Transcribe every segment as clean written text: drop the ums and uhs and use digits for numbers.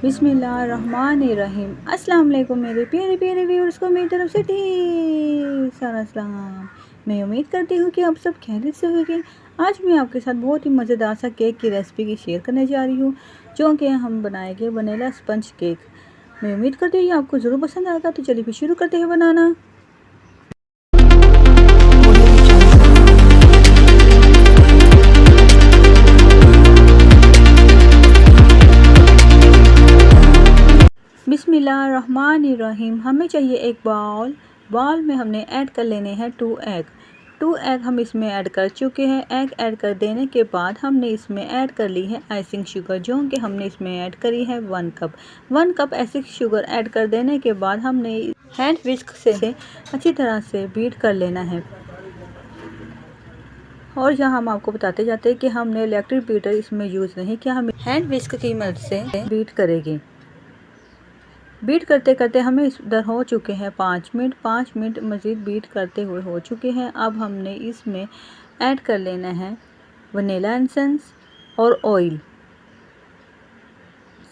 बिस्मिल्लाहिर्रहमानिर्रहीम। अस्सलाम वालेकुम मेरे प्यारे प्यारे व्यूअर्स को मेरी तरफ से ढेर सारा सलाम। मैं उम्मीद करती हूँ कि आप सब खैरियत से होंगे। आज मैं आपके साथ बहुत ही मज़ेदार सा केक की रेसिपी की शेयर करने जा रही हूँ, जो कि हम बनाएंगे वनीला स्पंज केक। मैं उम्मीद करती हूँ कि आपको ज़रूर पसंद आएगा। तो चलिए फिर शुरू करते हैं बनाना। बिस्मिल्लाहिर्रहमानिर्रहीम। हमें चाहिए एक बाउल में हमने ऐड कर लेने हैं 2 एग हम इसमें ऐड कर चुके हैं। एग ऐड कर देने के बाद हमने इसमें ऐड कर ली है आइसिंग शुगर, जो कि हमने इसमें ऐड करी है 1 कप आइसिंग शुगर ऐड कर देने के बाद हमने हैंड विस्क से अच्छी तरह से बीट कर लेना है। और यहाँ हम आपको बताते जाते हैं कि हमने इलेक्ट्रिक बीटर इसमें यूज़ नहीं किया, हम हैंड विस्क की मदद से बीट करेंगे। बीट करते करते हमें इधर हो चुके हैं 5 मिनट मज़ीद बीट करते हुए हो चुके हैं। अब हमने इसमें ऐड कर लेना है वनीला एसेंस और ऑयल।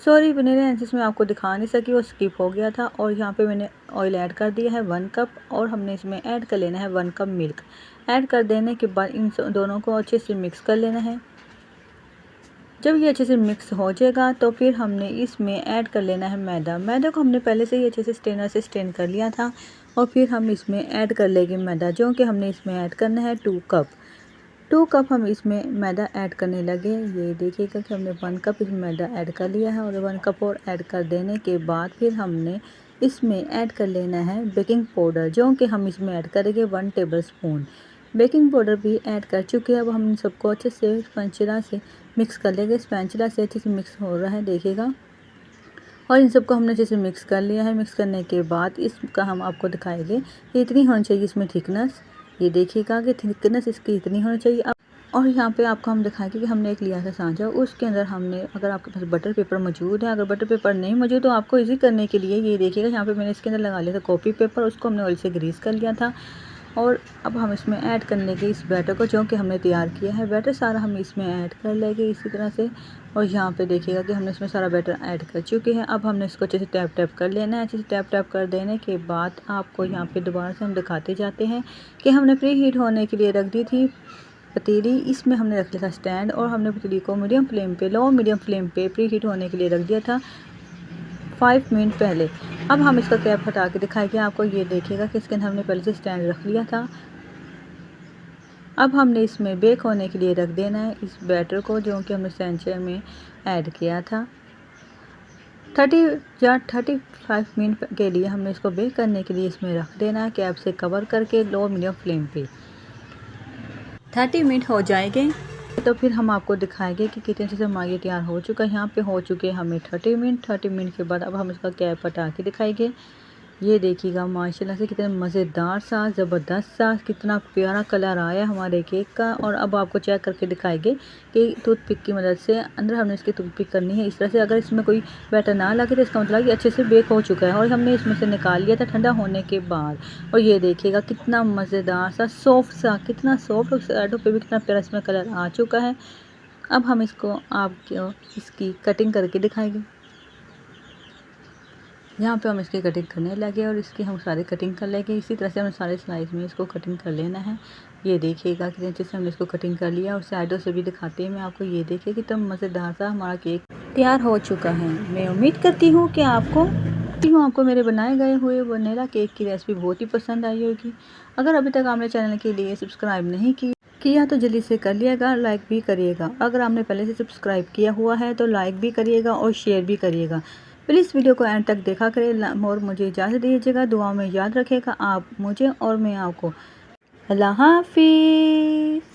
सॉरी, वनीला एसेंस में आपको दिखा नहीं सकी, वो स्किप हो गया था। और यहाँ पे मैंने ऑयल ऐड कर दिया है 1 कप, और हमने इसमें ऐड कर लेना है 1 कप मिल्क। ऐड कर देने के बाद इन दोनों को अच्छे से मिक्स कर लेना है। जब ये अच्छे से मिक्स हो जाएगा तो फिर हमने इसमें ऐड कर लेना है मैदा को हमने पहले से ही अच्छे से स्ट्रेनर से स्ट्रेन कर लिया था। और फिर हम इसमें ऐड कर लेंगे मैदा, जो कि हमने इसमें ऐड करना है 2 कप हम इसमें मैदा ऐड करने लगे। ये देखिएगा कि हमने 1 कप इसमें मैदा ऐड कर लिया है, और 1 कप और ऐड कर देने के बाद फिर हमने इसमें ऐड कर लेना है बेकिंग पाउडर, जो कि हम इसमें ऐड करेंगे 1 टेबल स्पून। बेकिंग पाउडर भी ऐड कर चुके हैं। अब हम सबको अच्छे से स्पैचुला से मिक्स कर लेंगे। स्पैचुला से अच्छे से मिक्स हो रहा है, देखिएगा। और इन सबको हमने अच्छे से मिक्स कर लिया है। मिक्स करने के बाद इसका हम आपको दिखाएंगे कि इतनी होनी चाहिए इसमें थिकनेस। ये देखिएगा कि थिकनेस इसकी इतनी होनी चाहिए। अब और यहाँ पे आपको हम दिखाएंगे कि हमने एक लिया था सांचा, उसके अंदर हमने, अगर आपके पास बटर पेपर मौजूद है, अगर बटर पेपर नहीं मौजूद तो आपको इजी करने के लिए ये देखिएगा, यहाँ पे मैंने इसके अंदर लगा लिया था कॉफ़ी पेपर, उसको हमने ऑयल से ग्रीस कर लिया था। और अब हम इसमें ऐड कर लेंगे इस बैटर को, जो कि हमने तैयार किया है। बैटर सारा हम इसमें ऐड कर लेंगे इसी तरह से। और यहाँ पे देखिएगा कि हमने इसमें सारा बैटर ऐड कर चुके हैं। अब हमने इसको अच्छे से टैप कर लेना है। अच्छे से टैप कर देने के बाद आपको यहाँ पे दोबारा से हम दिखाते जाते हैं कि हमने प्री हीट होने के लिए रख दी थी पतीली। इसमें हमने रख लिया था स्टैंड, और हमने पतीली को लो मीडियम फ्लेम पे प्री हीट होने के लिए रख दिया था 5 मिनट पहले। अब हम इसका कैप हटा के दिखाएंगे आपको। ये देखिएगा कि इसके अंदर हमने पहले से स्टैंड रख लिया था। अब हमने इसमें बेक होने के लिए रख देना है इस बैटर को, जो कि हमने सांचे में ऐड किया था। 30 या 35 मिनट के लिए हमने इसको बेक करने के लिए इसमें रख देना है, कैप से कवर करके लो मीडियम फ्लेम पे। 30 मिनट हो जाएंगे तो फिर हम आपको दिखाएंगे कि कितने अच्छे से हमारा तैयार हो चुका है। यहाँ पे हो चुके हैं हमें 30 मिनट के बाद अब हम इसका कैप हटा के दिखाएंगे। ये देखिएगा माशाल्लाह से कितना मज़ेदार सा, ज़बरदस्त सा, कितना प्यारा कलर आया हमारे केक का। और अब आपको चेक करके दिखाएंगे कि टूथपिक की मदद से अंदर हमने इसकी टूथपिक करनी है इस तरह से। अगर इसमें कोई बैटर ना लगे तो इसका मतलब कि अच्छे से बेक हो चुका है। और हमने इसमें से निकाल लिया था ठंडा होने के बाद। और ये देखिएगा कितना मज़ेदार सा, सॉफ्ट सा, कितना सॉफ्ट, और साइडों पे भी कितना प्यारा इसमें कलर आ चुका है। अब हम इसको आपको इसकी कटिंग करके दिखाएंगे। यहाँ पे हम इसकी कटिंग करने लगे, और इसकी हम सारी कटिंग कर लेंगे। इसी तरह से हमें सारे स्लाइस में इसको कटिंग कर लेना है। ये देखिएगा कितने अच्छे से हमने इसको कटिंग कर लिया, और साइडों से भी दिखाते हैं मैं आपको। ये देखिए कितना मज़ेदार सा हमारा केक तैयार हो चुका है। मैं उम्मीद करती हूँ कि आपको मेरे बनाए गए हुए वनीला केक की रेसिपी बहुत ही पसंद आई होगी। अगर अभी तक आपने चैनल के लिए सब्सक्राइब नहीं किया तो जल्दी से कर लिएगा, लाइक भी करिएगा। अगर आपने पहले से सब्सक्राइब किया हुआ है तो लाइक भी करिएगा और शेयर भी करिएगा। प्लीज़ वीडियो को एंड तक देखा करें, और मुझे इजाज़त दीजिएगा। दुआ में याद रखिएगा आप मुझे और मैं आपको। अल्लाह हाफिज़।